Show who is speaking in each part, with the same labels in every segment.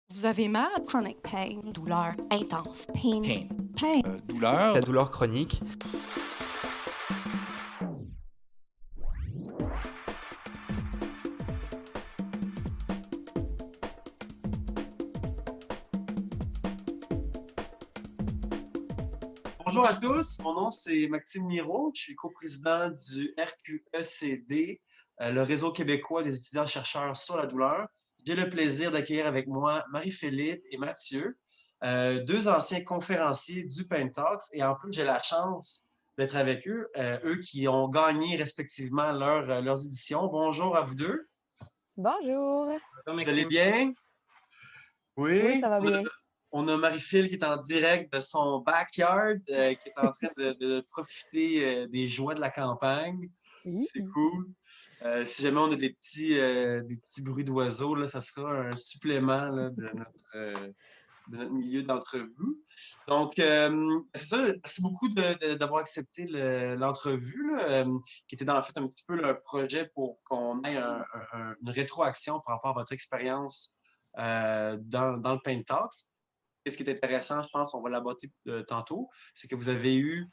Speaker 1: Vous avez mal?
Speaker 2: Chronic pain.
Speaker 1: Douleur intense.
Speaker 2: Pain.
Speaker 3: Pain.
Speaker 2: Pain.
Speaker 3: Douleur.
Speaker 4: La douleur chronique.
Speaker 5: Bonjour à tous, mon nom c'est Maxime Miro, je suis coprésident du RQECD, le réseau québécois des étudiants-chercheurs sur la douleur. J'ai le plaisir d'accueillir avec moi Marie-Philippe et Mathieu, deux anciens conférenciers du Pain Talks, et en plus j'ai la chance d'être avec eux, eux qui ont gagné respectivement leurs éditions. Bonjour à vous deux.
Speaker 6: Bonjour.
Speaker 5: Vous allez bien?
Speaker 6: Oui,
Speaker 5: Oui.
Speaker 6: ça va bien.
Speaker 5: On a Marie-Phil qui est en direct de son backyard, qui est en train de profiter des joies de la campagne.
Speaker 6: Oui.
Speaker 5: C'est cool. Si jamais on a des petits bruits d'oiseaux, là, ça sera un supplément là, de notre milieu d'entrevue. Donc, c'est ça. Merci beaucoup d'avoir accepté l'entrevue, là, qui était en fait un petit peu là, un projet pour qu'on ait une rétroaction par rapport à votre expérience dans le Pain Talks. Et ce qui est intéressant, je pense, on va l'aborder tantôt, c'est que vous avez eu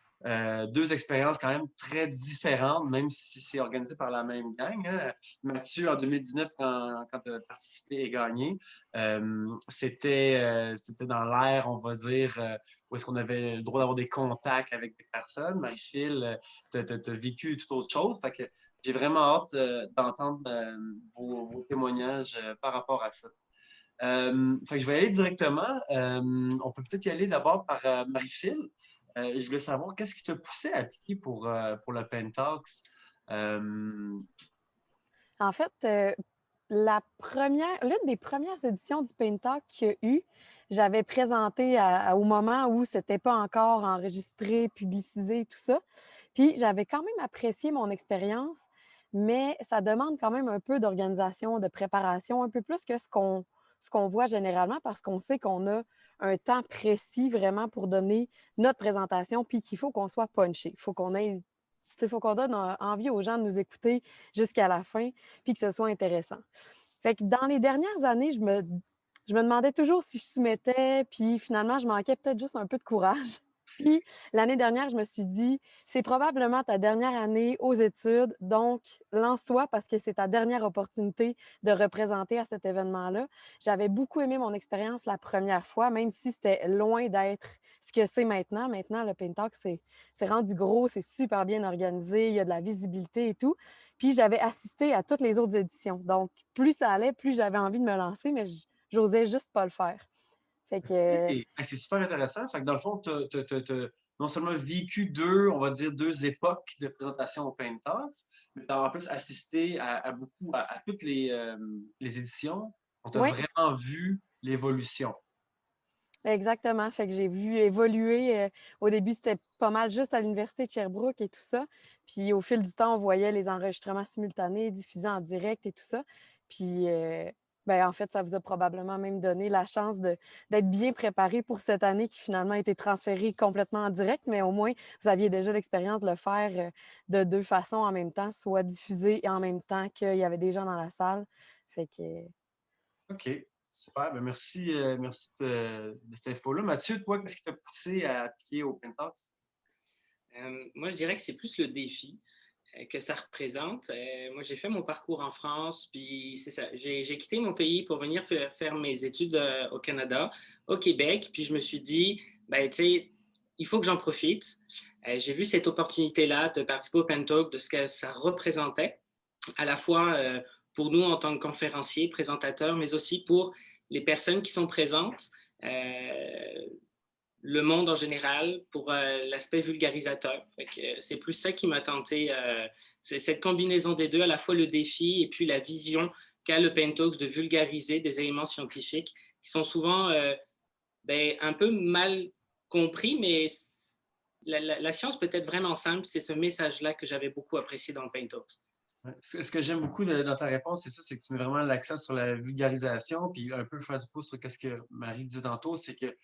Speaker 5: deux expériences quand même très différentes, même si c'est organisé par la même gang, hein. Mathieu, en 2019, quand tu as participé et gagné, c'était dans l'air, on va dire, où est-ce qu'on avait le droit d'avoir des contacts avec des personnes. Marie-Phil, tu as vécu toute autre chose. Fait que j'ai vraiment hâte d'entendre vos témoignages par rapport à ça. Fait que je vais aller directement. On peut peut-être y aller d'abord par Marie-Phil. Je voulais savoir qu'est-ce qui t'a poussé à appliquer pour le Pentalks?
Speaker 6: En fait, l'une des premières éditions du Pain Talk qu'il y a eu, j'avais présenté au moment où c'était pas encore enregistré, publicisé, tout ça. Puis j'avais quand même apprécié mon expérience, mais ça demande quand même un peu d'organisation, de préparation, un peu plus que ce qu'on voit généralement parce qu'on sait qu'on a un temps précis vraiment pour donner notre présentation, puis qu'il faut qu'on soit punché. Il faut qu'on donne envie aux gens de nous écouter jusqu'à la fin, puis que ce soit intéressant. Fait que dans les dernières années, je me demandais toujours si je soumettais, puis finalement, je manquais peut-être juste un peu de courage. Puis l'année dernière, je me suis dit, c'est probablement ta dernière année aux études, donc lance-toi parce que c'est ta dernière opportunité de représenter à cet événement-là. J'avais beaucoup aimé mon expérience la première fois, même si c'était loin d'être ce que c'est maintenant. Maintenant, le Pain Talk, c'est rendu gros, c'est super bien organisé, il y a de la visibilité et tout. Puis j'avais assisté à toutes les autres éditions. Donc, plus ça allait, plus j'avais envie de me lancer, mais j'osais juste pas le faire. Fait que,
Speaker 5: Et c'est super intéressant. Fait que dans le fond, tu as non seulement vécu on va dire, deux époques de présentation au Pain Talks, mais tu as en plus assisté à toutes les éditions. On t'a
Speaker 6: oui,
Speaker 5: vraiment vu l'évolution.
Speaker 6: exactement. Fait que j'ai vu évoluer. Au début, c'était pas mal juste à l'Université de Sherbrooke et tout ça. Puis au fil du temps, on voyait les enregistrements simultanés diffusés en direct et tout ça. Puis, ben, en fait, ça vous a probablement même donné la chance d'être bien préparé pour cette année qui finalement a été transférée complètement en direct, mais au moins, vous aviez déjà l'expérience de le faire de deux façons en même temps, soit diffusé et en même temps qu'il y avait des gens dans la salle. Fait que,
Speaker 5: OK, super. Ben merci, merci de cette info-là. Mathieu, toi, qu'est-ce qui t'a poussé à appliquer au Pentalks?
Speaker 7: Moi, je dirais que c'est plus le défi que ça représente. Moi, j'ai fait mon parcours en France, puis c'est ça. J'ai quitté mon pays pour venir faire mes études au Canada, au Québec, puis je me suis dit, ben, tu sais, il faut que j'en profite. J'ai vu cette opportunité-là de participer au Pentalk, de ce que ça représentait, à la fois pour nous en tant que conférenciers, présentateurs, mais aussi pour les personnes qui sont présentes. Le monde en général pour l'aspect vulgarisateur. C'est plus ça qui m'a tenté. C'est cette combinaison des deux, à la fois le défi et puis la vision qu'a le Pain Talks de vulgariser des éléments scientifiques qui sont souvent un peu mal compris, mais la science peut être vraiment simple. C'est ce message-là que j'avais beaucoup apprécié dans le Pain Talks.
Speaker 5: Ouais. Ce que j'aime beaucoup dans ta réponse, c'est ça, c'est que tu mets vraiment l'accent sur la vulgarisation, puis un peu faire du pouce sur ce que Marie disait tantôt, c'est que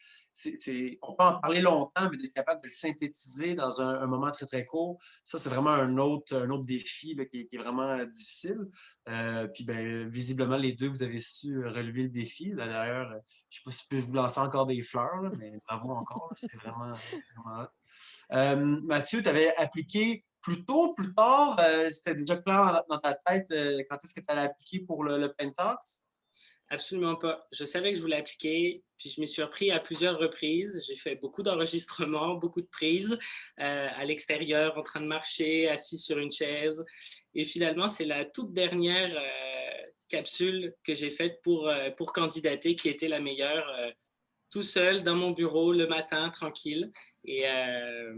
Speaker 5: on peut en parler longtemps, mais d'être capable de le synthétiser dans un moment très, très court, ça, c'est vraiment un autre défi là, qui est vraiment difficile. Puis, ben, visiblement, les deux, vous avez su relever le défi. Là, d'ailleurs, je ne sais pas si je peux vous lancer encore des fleurs, là, mais bravo encore, là, c'est vraiment, vraiment hot. Mathieu, tu avais appliqué plus tôt, plus tard? C'était déjà clair dans ta tête quand est-ce que tu allais appliquer pour le Pentax?
Speaker 7: Absolument pas. Je savais que je voulais appliquer, puis je m'y suis repris à plusieurs reprises. J'ai fait beaucoup d'enregistrements, beaucoup de prises à l'extérieur, en train de marcher, assis sur une chaise. Et finalement, c'est la toute dernière capsule que j'ai faite pour candidater qui était la meilleure, tout seul dans mon bureau le matin, tranquille. Et, euh,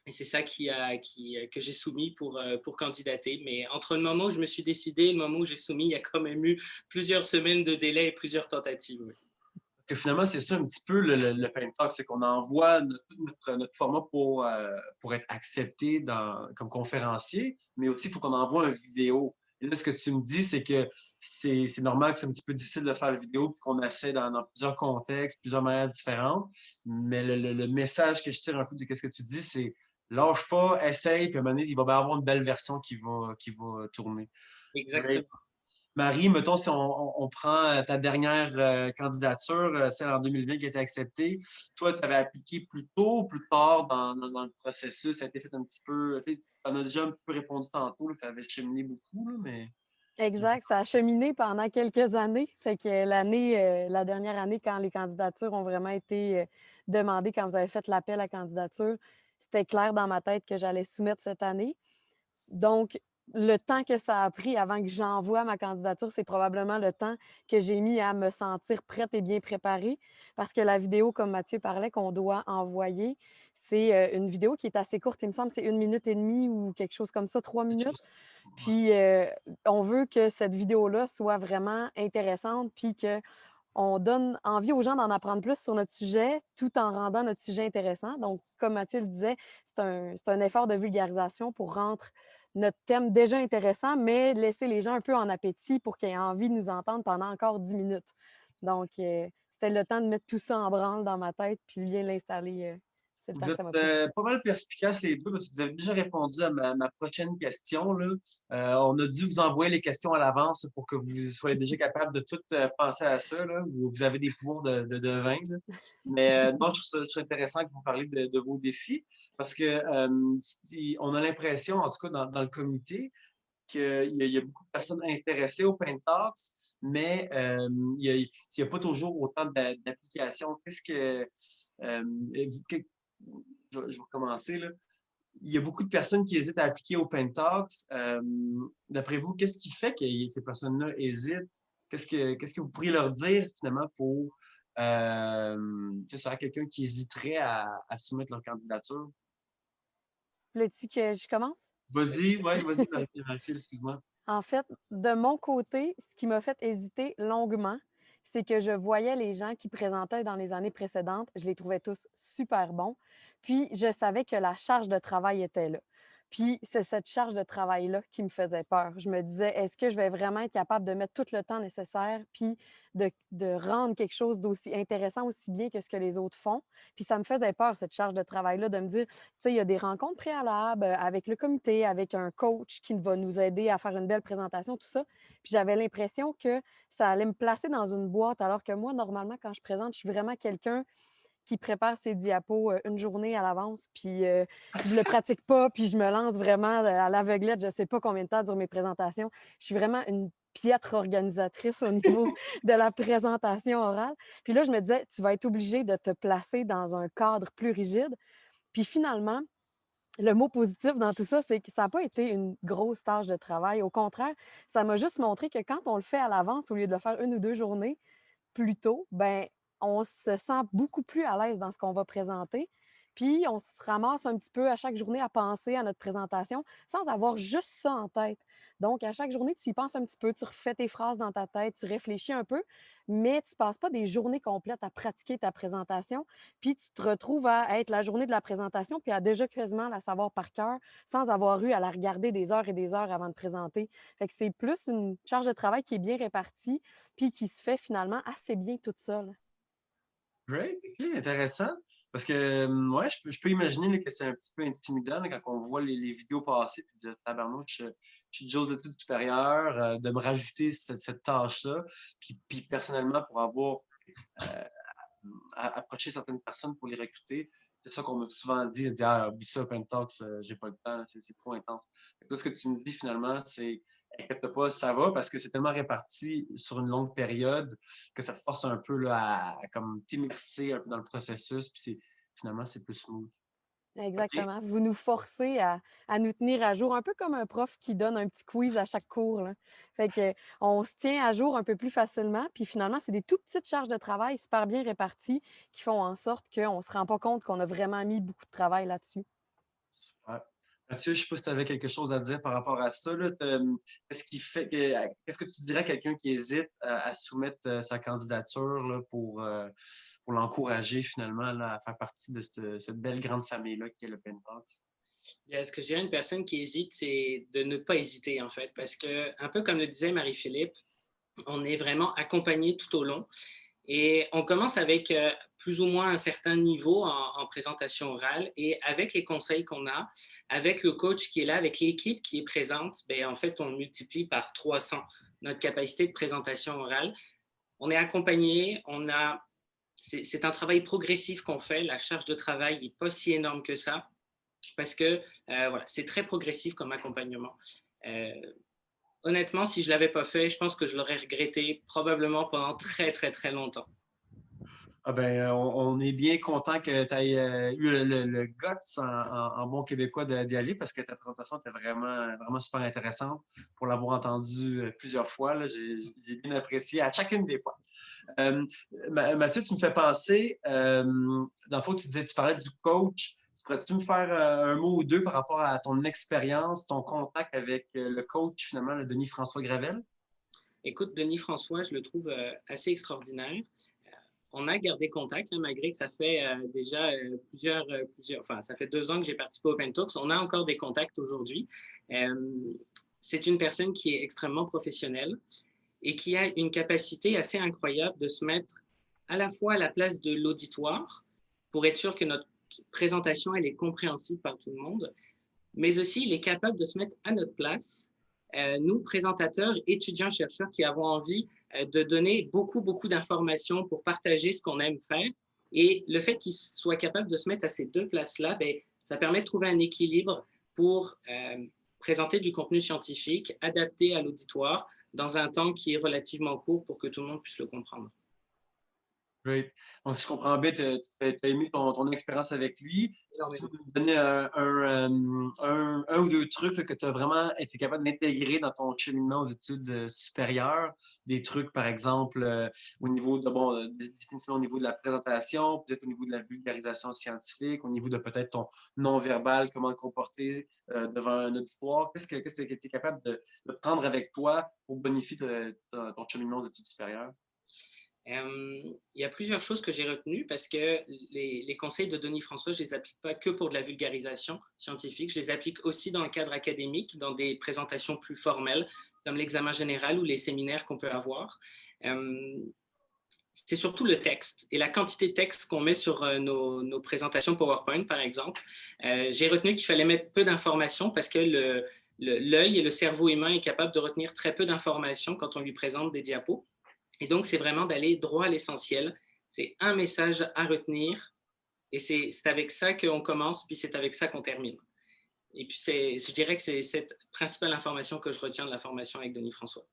Speaker 7: et c'est ça que j'ai soumis pour candidater. Mais entre le moment où je me suis décidé et le moment où j'ai soumis, il y a quand même eu plusieurs semaines de délai et plusieurs tentatives. Oui.
Speaker 5: Parce que finalement, c'est ça un petit peu le Pentax, c'est qu'on envoie notre format pour être accepté comme conférencier, mais aussi il faut qu'on envoie une vidéo. Et là, ce que tu me dis, c'est que c'est normal que c'est un petit peu difficile de faire la vidéo, puis qu'on essaie dans plusieurs contextes, plusieurs manières différentes. Mais le message que je tire un peu de ce que tu dis, c'est lâche pas, essaye, puis à un moment donné, il va bien avoir une belle version qui va tourner. Great.
Speaker 7: Exactement.
Speaker 5: Marie, mettons, si on prend ta dernière candidature, celle en 2020 qui a été acceptée, toi, tu avais appliqué plus tôt ou plus tard dans le processus? Ça a été fait un petit peu. Tu en as déjà un petit peu répondu tantôt, tu avais cheminé beaucoup, là, mais.
Speaker 6: Exact. Ça a cheminé pendant quelques années. Fait que la dernière année, quand les candidatures ont vraiment été demandées, quand vous avez fait l'appel à candidature, c'était clair dans ma tête que j'allais soumettre cette année. Donc, le temps que ça a pris avant que j'envoie ma candidature, c'est probablement le temps que j'ai mis à me sentir prête et bien préparée. Parce que la vidéo, comme Mathieu parlait, qu'on doit envoyer, c'est une vidéo qui est assez courte. Il me semble que c'est 1 minute et demie ou quelque chose comme ça, 3 minutes.
Speaker 5: Ouais.
Speaker 6: Puis, on veut que cette vidéo-là soit vraiment intéressante, puis qu'on donne envie aux gens d'en apprendre plus sur notre sujet, tout en rendant notre sujet intéressant. Donc, comme Mathieu le disait, c'est un effort de vulgarisation pour rendre notre thème déjà intéressant, mais laisser les gens un peu en appétit pour qu'ils aient envie de nous entendre pendant encore 10 minutes. Donc, c'était le temps de mettre tout ça en branle dans ma tête, puis bien l'installer. C'est le temps
Speaker 5: Vous
Speaker 6: que
Speaker 5: êtes
Speaker 6: ça m'a pris.
Speaker 5: pas mal perspicaces les deux parce que vous avez déjà répondu à ma prochaine question, là. On a dû vous envoyer les questions à l'avance pour que vous soyez déjà capable de tout penser à ça, là. Vous avez des pouvoirs de devin, là. Mais moi, je trouve ça intéressant que vous parliez de vos défis parce que on a l'impression, en tout cas dans le comité, qu'il y a beaucoup de personnes intéressées au Pentax, mais il n'y a pas toujours autant d'applications. Euh, je vais recommencer, là. Il y a beaucoup de personnes qui hésitent à appliquer au Pentax. D'après vous, qu'est-ce qui fait que ces personnes-là hésitent? Qu'est-ce que vous pourriez leur dire finalement pour tu sais, quelqu'un qui hésiterait à soumettre leur candidature?
Speaker 6: Voulais-tu que je commence?
Speaker 5: Vas-y, ouais, vas-y, Marie-Phil, excuse-moi.
Speaker 6: En fait, de mon côté, ce qui m'a fait hésiter longuement, c'est que je voyais les gens qui présentaient dans les années précédentes, je les trouvais tous super bons. Puis, je savais que la charge de travail était là. Puis, c'est cette charge de travail-là qui me faisait peur. Je me disais, est-ce que je vais vraiment être capable de mettre tout le temps nécessaire, puis de rendre quelque chose d'aussi intéressant, aussi bien que ce que les autres font? Puis, ça me faisait peur, cette charge de travail-là, de me dire, tu sais, il y a des rencontres préalables avec le comité, avec un coach qui va nous aider à faire une belle présentation, tout ça. Puis j'avais l'impression que ça allait me placer dans une boîte, alors que moi, normalement, quand je présente, je suis vraiment quelqu'un qui prépare ses diapos une journée à l'avance, puis je le pratique pas, puis je me lance vraiment à l'aveuglette. Je sais pas combien de temps durent mes présentations. Je suis vraiment une piètre organisatrice au niveau de la présentation orale. Puis là, je me disais, tu vas être obligé de te placer dans un cadre plus rigide. Puis finalement, le mot positif dans tout ça, c'est que ça n'a pas été une grosse tâche de travail. Au contraire, ça m'a juste montré que quand on le fait à l'avance, au lieu de le faire 1 ou 2 journées plus tôt, ben on se sent beaucoup plus à l'aise dans ce qu'on va présenter. Puis on se ramasse un petit peu à chaque journée à penser à notre présentation sans avoir juste ça en tête. Donc, à chaque journée, tu y penses un petit peu, tu refais tes phrases dans ta tête, tu réfléchis un peu, mais tu ne passes pas des journées complètes à pratiquer ta présentation. Puis tu te retrouves à être la journée de la présentation, puis à déjà quasiment la savoir par cœur sans avoir eu à la regarder des heures et des heures avant de présenter. Fait que c'est plus une charge de travail qui est bien répartie, puis qui se fait finalement assez bien toute seule.
Speaker 5: Great, ok, intéressant. Parce que, ouais, je peux imaginer là, que c'est un petit peu intimidant là, quand on voit les vidéos passer puis dire tabarnouche, je suis déjà aux études supérieures, de me rajouter cette tâche-là. Puis personnellement, pour avoir euh, approché certaines personnes pour les recruter, c'est ça qu'on m'a souvent dit, ah, oublie ça, Open Talks, j'ai pas le temps, c'est trop intense. Fait que toi, ce que tu me dis finalement, c'est inquiète pas, ça va parce que c'est tellement réparti sur une longue période que ça te force un peu là, à comme t'immerser un peu dans le processus, puis finalement, c'est plus smooth. OK?
Speaker 6: Exactement. Vous nous forcez à nous tenir à jour, un peu comme un prof qui donne un petit quiz à chaque cours, là. Fait que on se tient à jour un peu plus facilement. Puis finalement, c'est des tout petites charges de travail super bien réparties qui font en sorte qu'on ne se rend pas compte qu'on a vraiment mis beaucoup de travail là-dessus.
Speaker 5: Super. Mathieu, je ne sais pas si tu avais quelque chose à dire par rapport à ça. Là. Qu'est-ce que tu dirais à quelqu'un qui hésite à soumettre sa candidature là, pour l'encourager finalement là, à faire partie de cette belle grande famille-là qui est le Pentalks?
Speaker 7: Bien, ce que je dirais à une personne qui hésite, c'est de ne pas hésiter, en fait, parce que, un peu comme le disait Marie-Philippe, on est vraiment accompagné tout au long. Et on commence avec plus ou moins un certain niveau en présentation orale et avec les conseils qu'on a, avec le coach qui est là, avec l'équipe qui est présente, bien, en fait, on multiplie par 300 notre capacité de présentation orale. On est accompagné, c'est un travail progressif qu'on fait, la charge de travail n'est pas si énorme que ça parce que voilà, c'est très progressif comme accompagnement. Euh, Honnêtement, si je ne l'avais pas fait, je pense que je l'aurais regretté probablement pendant très, très, très longtemps.
Speaker 5: Ah ben, on est bien content que tu aies eu le guts en bon québécois d'y aller parce que ta présentation était vraiment, vraiment super intéressante pour l'avoir entendue plusieurs fois. Là, j'ai bien apprécié à chacune des fois. Euh, Mathieu, tu me fais penser, dans le fond, tu parlais du coach. Pourrais-tu me faire un mot ou deux par rapport à ton expérience, ton contact avec le coach, finalement, le Denis François Gravel?
Speaker 7: Écoute, Denis François, je le trouve assez extraordinaire. On a gardé contact, hein, malgré que ça fait déjà enfin, ça fait 2 ans que j'ai participé au Open Talks. On a encore des contacts aujourd'hui. Euh, c'est une personne qui est extrêmement professionnelle et qui a une capacité assez incroyable de se mettre à la fois à la place de l'auditoire pour être sûr que notre présentation elle est compréhensible par tout le monde, mais aussi il est capable de se mettre à notre place, nous, présentateurs, étudiants, chercheurs qui avons envie de donner beaucoup, beaucoup d'informations pour partager ce qu'on aime faire. Et le fait qu'il soit capable de se mettre à ces deux places-là, ben, ça permet de trouver un équilibre pour présenter du contenu scientifique adapté à l'auditoire dans un temps qui est relativement court pour que tout le monde puisse le comprendre.
Speaker 5: Great. Donc, si je comprends bien, tu as aimé ton expérience avec lui. Est-ce que tu
Speaker 7: Énormément.
Speaker 5: peux nous donner un ou deux trucs là, que tu as vraiment été capable d'intégrer dans ton cheminement aux études supérieures? Des trucs, par exemple, au niveau de, bon, des définitions au niveau de la présentation, peut-être au niveau de la vulgarisation scientifique, au niveau de peut-être ton non-verbal, comment te comporter devant un auditoire. Qu'est-ce que tu es capable de prendre avec toi pour bonifier ton cheminement aux études supérieures?
Speaker 7: Il y a plusieurs choses que j'ai retenues parce que les conseils de Denis François, je ne les applique pas que pour de la vulgarisation scientifique, je les applique aussi dans le cadre académique, dans des présentations plus formelles, comme l'examen général ou les séminaires qu'on peut avoir. C'est surtout le texte et la quantité de texte qu'on met sur nos présentations PowerPoint, par exemple. J'ai retenu qu'il fallait mettre peu d'informations parce que l'œil et le cerveau humain est capable de retenir très peu d'informations quand on lui présente des diapos. Et donc, c'est vraiment d'aller droit à l'essentiel. C'est un message à retenir et c'est avec ça qu'on commence, puis c'est avec ça qu'on termine. Et puis, je dirais que c'est cette principale information que je retiens de la formation avec Denis François.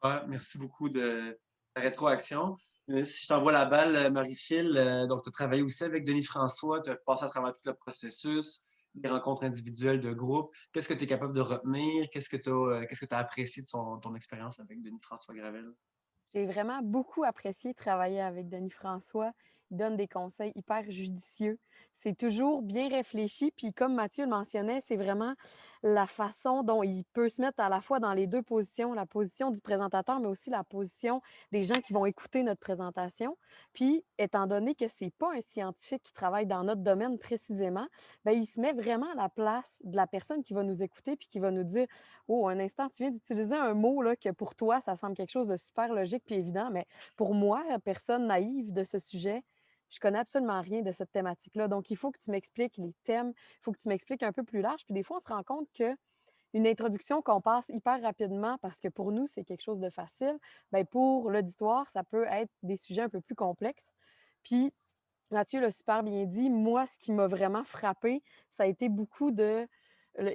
Speaker 5: Ouais, merci beaucoup de ta rétroaction. Si je t'envoie la balle, Marie-Phil, donc tu as travaillé aussi avec Denis François, tu as passé à travers tout le processus, des rencontres individuelles de groupe. Qu'est-ce que tu es capable de retenir? Qu'est-ce que tu as apprécié de ton expérience avec Denis François Gravel?
Speaker 6: J'ai vraiment beaucoup apprécié travailler avec Denis François. Il donne des conseils hyper judicieux. C'est toujours bien réfléchi. Puis comme Mathieu le mentionnait, c'est vraiment la façon dont il peut se mettre à la fois dans les 2 positions, la position du présentateur, mais aussi la position des gens qui vont écouter notre présentation. Puis, étant donné que c'est pas un scientifique qui travaille dans notre domaine précisément, bien, il se met vraiment à la place de la personne qui va nous écouter puis qui va nous dire: «Oh, un instant, tu viens d'utiliser un mot là, que pour toi, ça semble quelque chose de super logique puis évident, mais pour moi, personne naïve de ce sujet, je connais absolument rien de cette thématique-là. Donc, il faut que tu m'expliques les thèmes, il faut que tu m'expliques un peu plus large». Puis des fois, on se rend compte que une introduction qu'on passe hyper rapidement parce que pour nous, c'est quelque chose de facile, bien, pour l'auditoire, ça peut être des sujets un peu plus complexes. Puis Mathieu l'a super bien dit. Moi, ce qui m'a vraiment frappé, ça a été beaucoup de.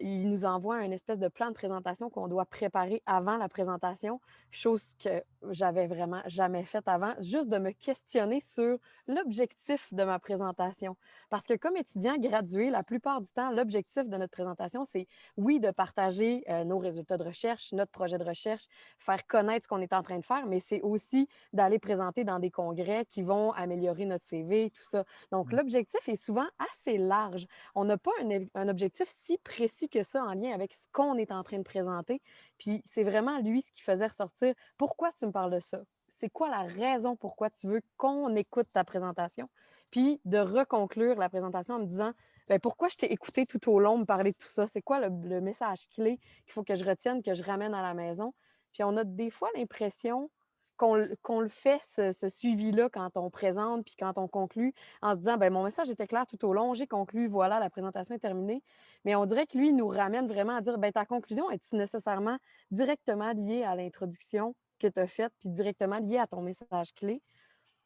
Speaker 6: Il nous envoie un espèce de plan de présentation qu'on doit préparer avant la présentation, chose que j'avais vraiment jamais faite avant, juste de me questionner sur l'objectif de ma présentation. Parce que comme étudiant gradué, la plupart du temps, l'objectif de notre présentation, c'est oui, de partager nos résultats de recherche, notre projet de recherche, faire connaître ce qu'on est en train de faire, mais c'est aussi d'aller présenter dans des congrès qui vont améliorer notre CV, tout ça. Donc, l'objectif est souvent assez large. On n'a pas un objectif si précis que ça en lien avec ce qu'on est en train de présenter. Puis, c'est vraiment lui ce qui faisait ressortir pourquoi tu me parles de ça. C'est quoi la raison pourquoi tu veux qu'on écoute ta présentation? Puis, de reconclure la présentation en me disant bien, pourquoi je t'ai écouté tout au long me parler de tout ça? C'est quoi le message clé qu'il faut que je retienne, que je ramène à la maison? Puis, on a des fois l'impression qu'on le fait, ce suivi-là, quand on présente puis quand on conclut, en se disant, ben mon message était clair tout au long, j'ai conclu, voilà, la présentation est terminée. Mais on dirait que lui, il nous ramène vraiment à dire, ben ta conclusion, est-tu nécessairement directement liée à l'introduction que tu as faite, puis directement liée à ton message clé?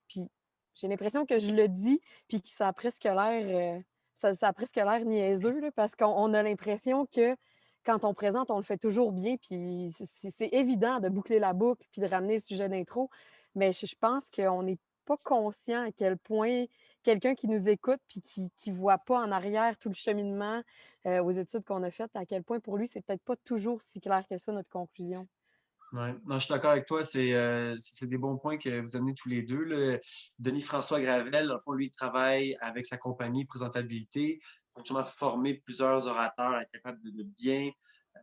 Speaker 6: Puis j'ai l'impression que je le dis, puis que ça a presque l'air niaiseux, là, parce qu'on a l'impression que quand on présente, on le fait toujours bien, puis c'est évident de boucler la boucle, puis de ramener le sujet d'intro. Mais je pense qu'on n'est pas conscient à quel point quelqu'un qui nous écoute, puis qui ne voit pas en arrière tout le cheminement aux études qu'on a faites, à quel point pour lui, c'est peut-être pas toujours si clair que ça, notre conclusion.
Speaker 5: Ouais. Non, je suis d'accord avec toi. C'est des bons points que vous amenez tous les deux, là. Denis François Gravel, dans le fond, lui, il travaille avec sa compagnie Présentabilité pour justement former plusieurs orateurs à être capables de bien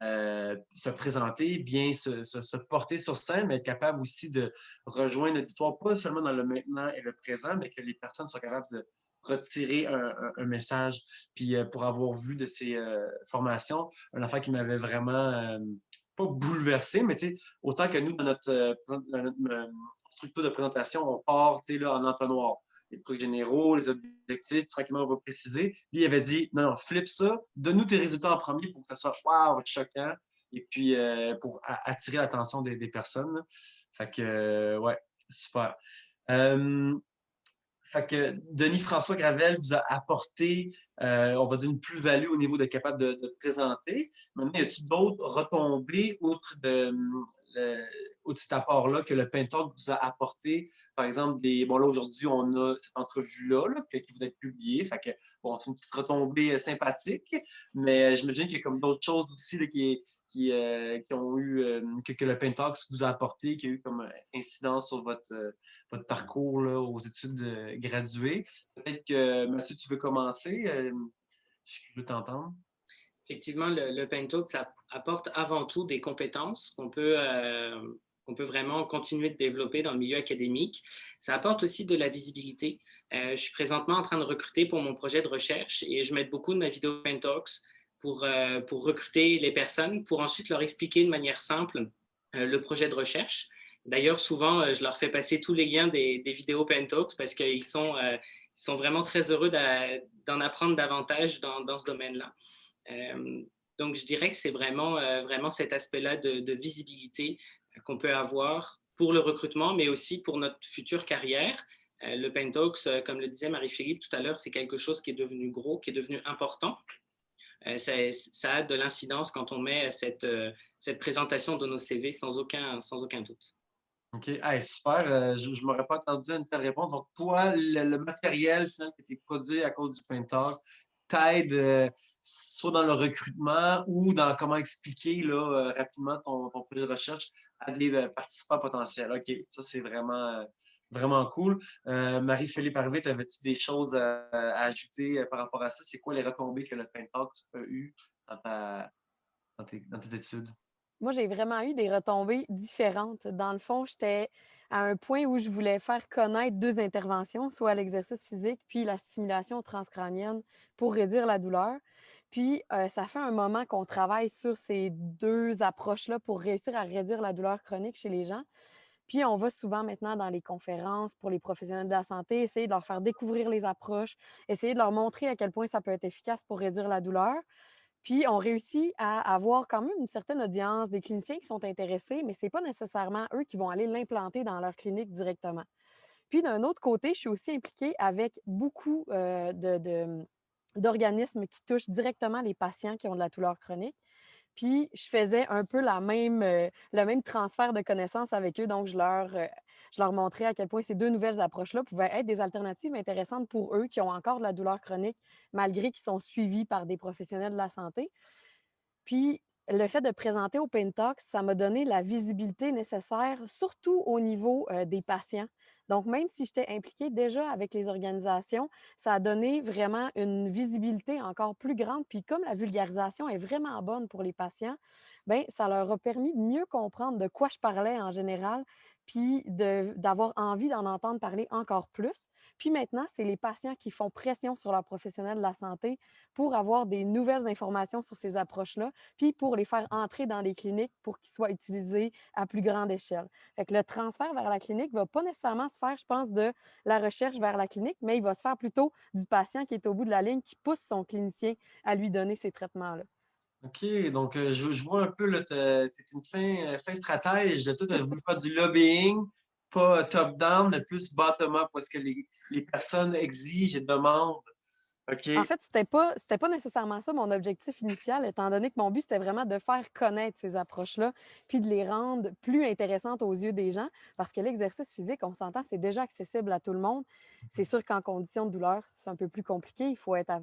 Speaker 5: se présenter, bien se porter sur scène, mais être capable aussi de rejoindre l'auditoire, pas seulement dans le maintenant et le présent, mais que les personnes soient capables de retirer un message. Puis pour avoir vu de ces formations, une affaire qui m'avait vraiment pas bouleversé, mais tu sais, autant que nous, dans notre structure de présentation, on part là, en entonnoir. Les trucs généraux, les objectifs, tranquillement, on va préciser. Lui, il avait dit non, non, flip ça, donne-nous tes résultats en premier pour que ça soit wow, choquant, et puis pour attirer l'attention des personnes, là. Fait que, ouais, super. Euh, Fait que Denis François Gravel vous a apporté, on va dire, une plus-value au niveau d'être capable de présenter. Maintenant, y a-t-il d'autres retombées outre cet apport-là que le Pentalk vous a apporté? Par exemple, bon, là, aujourd'hui, on a cette entrevue-là là, qui va être publiée. Fait que, bon, c'est une petite retombée sympathique, mais j'imagine qu'il y a comme d'autres choses aussi là, qui ont eu, que le Pentalk vous a apporté, qui a eu comme incidence sur votre parcours là, aux études graduées. Peut-être que, Mathieu, tu veux commencer? Je suis curieux de t'entendre.
Speaker 7: Effectivement, le Pentalk, ça apporte avant tout des compétences qu'on peut vraiment continuer de développer dans le milieu académique. Ça apporte aussi de la visibilité. Je suis présentement en train de recruter pour mon projet de recherche et je mets beaucoup de ma vidéo Pentalks pour recruter les personnes, pour ensuite leur expliquer de manière simple le projet de recherche. D'ailleurs, souvent, je leur fais passer tous les liens des vidéos Pentalks parce qu'ils sont vraiment très heureux d'en apprendre davantage dans ce domaine-là. Donc, je dirais que c'est vraiment cet aspect-là de visibilité qu'on peut avoir pour le recrutement, mais aussi pour notre future carrière. Le Pentalks, comme le disait Marie-Philippe tout à l'heure, c'est quelque chose qui est devenu gros, qui est devenu important. Ça a de l'incidence quand on met cette présentation de nos CV sans aucun doute.
Speaker 5: OK. Hey, super. Je ne m'aurais pas attendu à une telle réponse. Donc, toi, le matériel final qui a été produit à cause du Painter t'aide soit dans le recrutement ou dans comment expliquer là, rapidement ton projet de recherche à des participants potentiels. OK, ça, c'est vraiment cool. Marie-Philippe Harvey, avais-tu des choses à ajouter par rapport à ça? C'est quoi les retombées que le Painter a eu dans dans tes études?
Speaker 6: Moi, j'ai vraiment eu des retombées différentes. Dans le fond, j'étais à un point où je voulais faire connaître 2 interventions, soit l'exercice physique puis la stimulation transcrânienne pour réduire la douleur. Puis, ça fait un moment qu'on travaille sur ces 2 approches-là pour réussir à réduire la douleur chronique chez les gens. Puis, on va souvent maintenant dans les conférences pour les professionnels de la santé, essayer de leur faire découvrir les approches, essayer de leur montrer à quel point ça peut être efficace pour réduire la douleur. Puis, on réussit à avoir quand même une certaine audience, des cliniciens qui sont intéressés, mais ce n'est pas nécessairement eux qui vont aller l'implanter dans leur clinique directement. Puis, d'un autre côté, je suis aussi impliquée avec beaucoup d'organismes qui touchent directement les patients qui ont de la douleur chronique. Puis, je faisais un peu le même transfert de connaissances avec eux. Donc, je leur montrais à quel point ces 2 nouvelles approches-là pouvaient être des alternatives intéressantes pour eux qui ont encore de la douleur chronique, malgré qu'ils sont suivis par des professionnels de la santé. Puis, le fait de présenter au Pain Talks, ça m'a donné la visibilité nécessaire, surtout au niveau des patients. Donc, même si j'étais impliquée déjà avec les organisations, ça a donné vraiment une visibilité encore plus grande. Puis, comme la vulgarisation est vraiment bonne pour les patients, bien, ça leur a permis de mieux comprendre de quoi je parlais en général, puis d'avoir envie d'en entendre parler encore plus. Puis maintenant, c'est les patients qui font pression sur leurs professionnels de la santé pour avoir des nouvelles informations sur ces approches-là, puis pour les faire entrer dans les cliniques pour qu'ils soient utilisés à plus grande échelle. Fait que le transfert vers la clinique ne va pas nécessairement se faire, je pense, de la recherche vers la clinique, mais il va se faire plutôt du patient qui est au bout de la ligne, qui pousse son clinicien à lui donner ces traitements-là.
Speaker 5: OK, donc je vois un peu, là, tu es une fin stratège. Toi, tu as voulu faire du lobbying, pas top-down, mais plus bottom-up, parce que les personnes exigent et demandent. OK.
Speaker 6: En fait, c'était pas nécessairement ça mon objectif initial, étant donné que mon but, c'était vraiment de faire connaître ces approches-là, puis de les rendre plus intéressantes aux yeux des gens, parce que l'exercice physique, on s'entend, c'est déjà accessible à tout le monde. C'est sûr qu'en condition de douleur, c'est un peu plus compliqué, faut être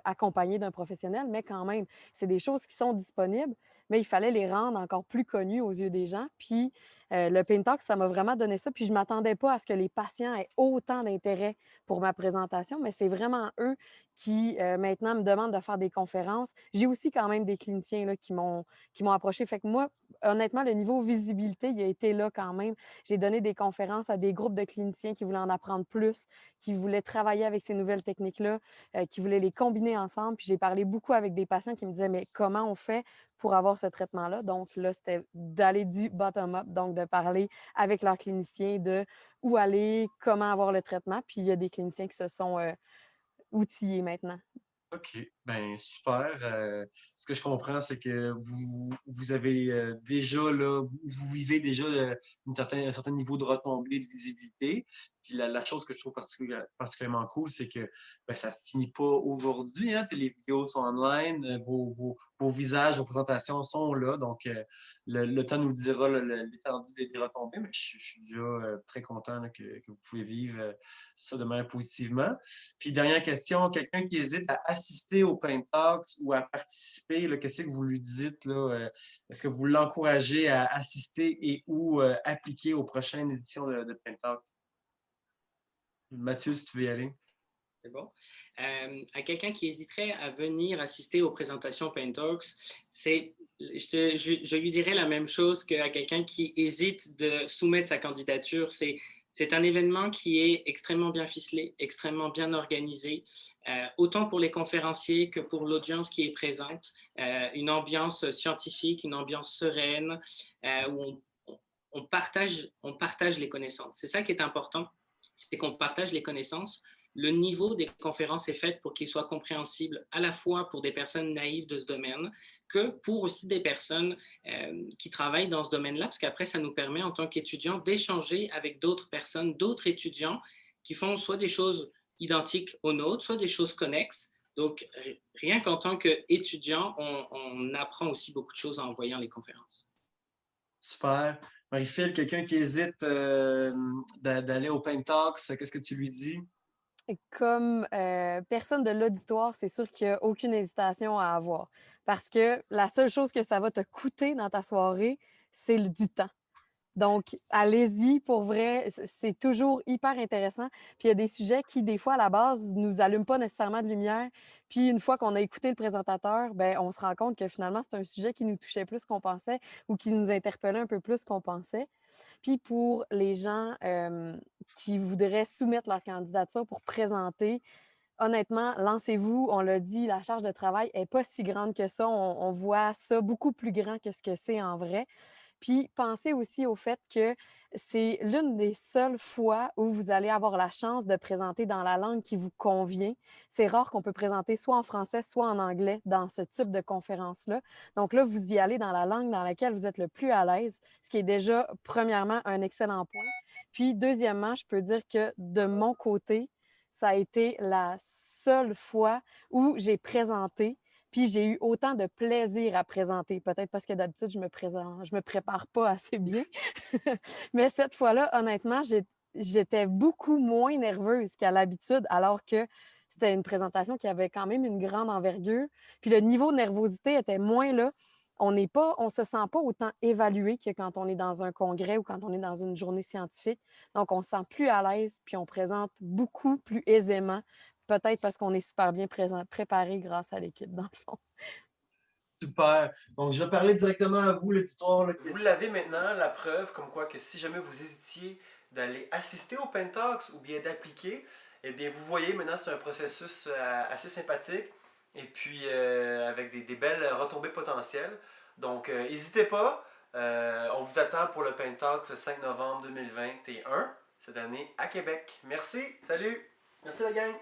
Speaker 6: accompagné d'un professionnel, mais quand même, c'est des choses qui sont disponibles, mais il fallait les rendre encore plus connues aux yeux des gens. Puis le Pain Talk, ça m'a vraiment donné ça, puis je m'attendais pas à ce que les patients aient autant d'intérêt pour ma présentation, mais c'est vraiment eux qui maintenant me demandent de faire des conférences. J'ai aussi quand même des cliniciens là, qui m'ont approché. Fait que moi, honnêtement, le niveau visibilité, il a été là quand même. J'ai donné des conférences à des groupes de cliniciens qui voulaient en apprendre plus, qui voulaient travailler avec ces nouvelles techniques-là, qui voulaient les combiner ensemble. Puis j'ai parlé beaucoup avec des patients qui me disaient, mais comment on fait pour avoir ce traitement-là? Donc là, c'était d'aller du bottom-up, donc de parler avec leurs cliniciens de où aller, comment avoir le traitement. Puis il y a des cliniciens qui se sont outillés maintenant.
Speaker 5: OK, ben super. Ce que je comprends, c'est que vous avez déjà, là, vous vivez déjà un certain niveau de retombée, de visibilité. Puis la chose que je trouve particulièrement cool, c'est que ben, ça finit pas aujourd'hui, hein. Les vidéos sont online, vos visages, vos présentations sont là. Donc, le temps nous dira là, l'étendue des retombées, mais je suis déjà très content là, que vous pouvez vivre ça de manière positivement. Puis, dernière question, quelqu'un qui hésite à assister au Pain Talks ou à participer, là, qu'est-ce que vous lui dites, là? Est-ce que vous l'encouragez à assister et ou appliquer aux prochaines éditions de Pain Talks? Mathieu, si tu veux y aller.
Speaker 7: C'est bon. À quelqu'un qui hésiterait à venir assister aux présentations Pain Talks, je lui dirais la même chose qu'à quelqu'un qui hésite de soumettre sa candidature. C'est un événement qui est extrêmement bien ficelé, extrêmement bien organisé, autant pour les conférenciers que pour l'audience qui est présente. Une ambiance scientifique, une ambiance sereine, où on partage les connaissances. C'est ça qui est important, c'est qu'on partage les connaissances. Le niveau des conférences est fait pour qu'il soit compréhensible à la fois pour des personnes naïves de ce domaine que pour aussi des personnes qui travaillent dans ce domaine-là, parce qu'après, ça nous permet en tant qu'étudiants d'échanger avec d'autres personnes, d'autres étudiants qui font soit des choses identiques aux nôtres, soit des choses connexes. Donc, rien qu'en tant qu'étudiant, on apprend aussi beaucoup de choses en voyant les conférences.
Speaker 5: Super. Marie-Phil, quelqu'un qui hésite d'aller au Pain Talks, qu'est-ce que tu lui dis?
Speaker 6: Comme personne de l'auditoire, c'est sûr qu'il n'y a aucune hésitation à avoir. Parce que la seule chose que ça va te coûter dans ta soirée, c'est du temps. Donc, allez-y, pour vrai, c'est toujours hyper intéressant. Puis il y a des sujets qui, des fois, à la base, nous allument pas nécessairement de lumière. Puis une fois qu'on a écouté le présentateur, ben on se rend compte que finalement, c'est un sujet qui nous touchait plus qu'on pensait ou qui nous interpellait un peu plus qu'on pensait. Puis pour les gens qui voudraient soumettre leur candidature pour présenter, honnêtement, lancez-vous. On l'a dit, la charge de travail n'est pas si grande que ça. On voit ça beaucoup plus grand que ce que c'est en vrai. Puis pensez aussi au fait que c'est l'une des seules fois où vous allez avoir la chance de présenter dans la langue qui vous convient. C'est rare qu'on peut présenter soit en français, soit en anglais dans ce type de conférence-là. Donc là, vous y allez dans la langue dans laquelle vous êtes le plus à l'aise, ce qui est déjà, premièrement, un excellent point. Puis, deuxièmement, je peux dire que de mon côté, ça a été la seule fois où j'ai présenté puis j'ai eu autant de plaisir à présenter. Peut-être parce que d'habitude, je me prépare pas assez bien. Mais cette fois-là, honnêtement, j'étais beaucoup moins nerveuse qu'à l'habitude, alors que c'était une présentation qui avait quand même une grande envergure. Puis le niveau de nervosité était moins là. On se sent pas autant évalué que quand on est dans un congrès ou quand on est dans une journée scientifique. Donc, on se sent plus à l'aise, puis on présente beaucoup plus aisément. Peut-être parce qu'on est super bien préparé grâce à l'équipe, dans le fond.
Speaker 5: Super. Donc, je vais parler directement à vous, l'auditoire. Vous l'avez maintenant, la preuve, comme quoi que si jamais vous hésitiez d'aller assister au Pentalks ou bien d'appliquer, eh bien, vous voyez maintenant, c'est un processus assez sympathique et puis avec des belles retombées potentielles. Donc, n'hésitez pas. On vous attend pour le Pentalks le 5 novembre 2021, cette année à Québec. Merci. Salut. Merci la gang.